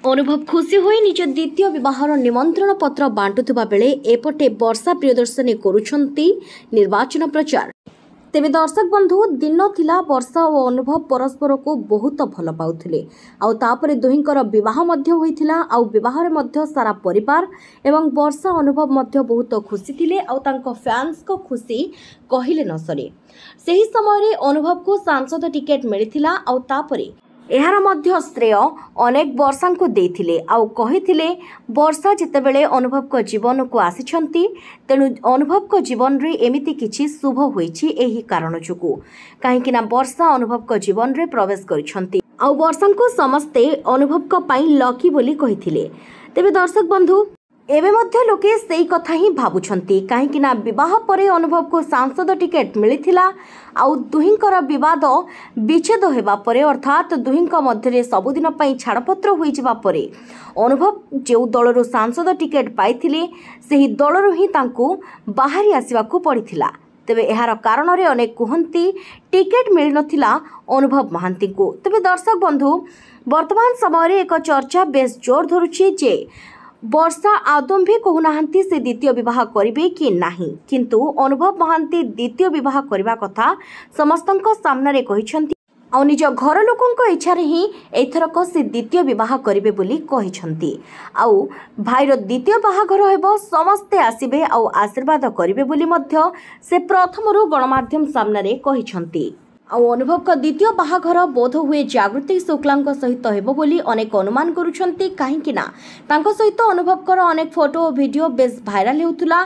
अनुभव खुशी होई निज द्वितीय विवाहर निमंत्रण पत्र बांटुवा बेले एपटे वर्षा प्रियदर्शनी करुछंती निर्वाचन प्रचार। तेबे दर्शक बंधु दिन थिला वर्षा और अनुभव परस्पर को बहुत भल पाउथिले आउ तापरे दुहिंकर विवाह मध्य होइथिला आउ विवाहरे मध्य सारा परिवार एवं वर्षा अनुभव मध्य बहुत खुशी थिले आउ तांको फैंस को खुशी कहिले न सरे। सही समय अनुभव को सांसद टिकेट मिलिथिला आउ तापरे एहार मध्य श्रेय अनेक वर्षा को देथिले आउ कहिथिले वर्षा जितेबेले अनुभव को जीवन को आसिछंती तेणु अनुभव को जीवन रे एमिति किछि शुभ होईछि एही कारण जुगु काहेकि वर्षा अनुभव को जीवन रे प्रवेश करिछंती आउ वर्षा को समस्ते अनुभव को पाई लकी बोली कहिथिले। तेबे दर्शक बंधु एबे मध्य लोके सेई कथा ही भाबुछंती काहेकि विवाह परे अनुभव को सांसद टिकेट मिलिथिला आउ दुहिंकर विवाद विच्छेद हेबा परे अर्थात दुहिंक मध्यरे सबुदिन पई छाड़पत्र होई जिबा परे अनुभव जो दलरो सांसद टिकेट पाइथिले सेही दलरो ही तांको बाहरी आसीबाकू पड़िथिला। तेबे एहार कारण रे अनेक कुहंती टिकेट मिल नथिला अनुभव महांती को। तेबे दर्शक बंधु वर्तमान समय रे एक चर्चा बेस जोर धरुछि जे वर्षा आदम भी कहूनाहांती से द्वितीय विवाह करिवे कि नाही किंतु अनुभव महांती द्वितीय विवाह करबा कथा समस्तंक सामने कहिसंती आ निज घर लोकंक इच्छा रे ही एथरक से द्वितीय विवाह करिवे बोली कहिसंती आउ भाईर द्वितीय बाहाघर हेबो समस्ते आसीबे आउ आशीर्वाद करिवे बोली मध्य से प्रथमरु गणमाध्यम सामने कहिसंती। आउ अनुभव का द्वितीय बाहाघर बोध हुए जागृति शुक्ला सहित हेबो बोली अनेक अनुमान करुछंती काहेकि तांको सहित अनुभव अनेक फोटो और वीडियो बेस भाइराल हेउथुला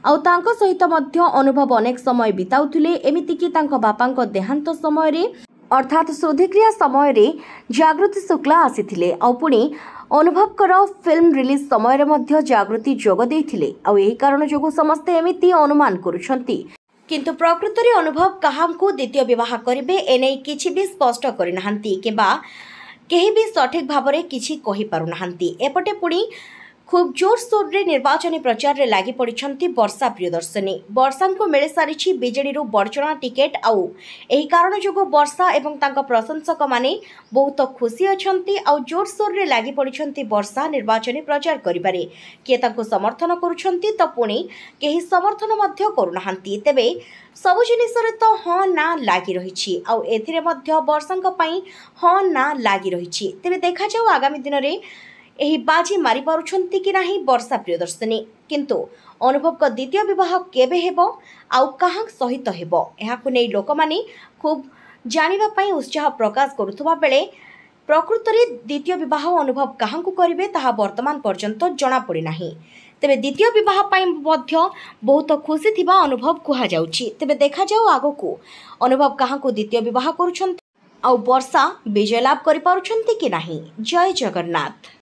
आउ तांको सहित मध्य अनुभव अनेक समय बिताउथुले एमिति कि तांको बापांको देहांत समय रे अर्थात श्रद्धाक्रिया समय रे जागृति शुक्ला आसीथिले आउ पुणी अनुभव फिल्म रिलीज समय रे मध्य जागृति जोग देइथिले आउ एही कारण जोगु समस्ते एमिति अनुमान करुछंती किंतु प्रकृत रे अनुभव कहांकु द्वितीय विवाह करिवे एनै किछि भी स्पष्ट करिनाहांती केबा केही भी सठिक भाबरे किछि कहि पारुनाहांती। एपटे पुणी खूब जोर सोर रे निर्वाचन प्रचार रे लागि पड़िछंती वर्षा प्रियदर्शनी। वर्षा को मिले सारिछि बीजेडी रु बड़चना टिकेट आउ एही कारण जोगो वर्षा एवं तांका प्रशंसक माने बहुत खुशी अछंती आउ जोर सोर रे लागि पड़िछंती वर्षा निर्वाचन प्रचार करिबारे के तांको समर्थन करूछंती त पुणी केही समर्थन मध्य करूनाहांती। तेबे सबु जिनिस रे तो हां ना लागि रहिछि आउ एथिरे मध्य वर्षांक पई हां ना लागि रहिछि। तेबे देखा जाऊ आगामी दिन रे एही बाजी मारी पारुछंती कि नाही वर्षा प्रियदर्शनी किंतु अनुभव का द्वितीय विवाह केबे हेबो आउ कहां सहित हेबो एहाकु नै लोक माने खूब जानिबा पई उत्साह प्रकाश करुथबा बेले प्रकृत रे द्वितीय विवाह अनुभव कहां को करिवे ताहा वर्तमान पर्यंत जणा पड़ी नाही। तेबे द्वितीय विवाह पई मध्य बहुत खुशी थिबा अनुभव कुहा जाउछि। तेबे देखा जाऊ आगो अनुभव कहां को द्वितीय विवाह करूछंती आउ वर्षा विजय लाभ करि पारुछंती कि नाही। जय जगन्नाथ।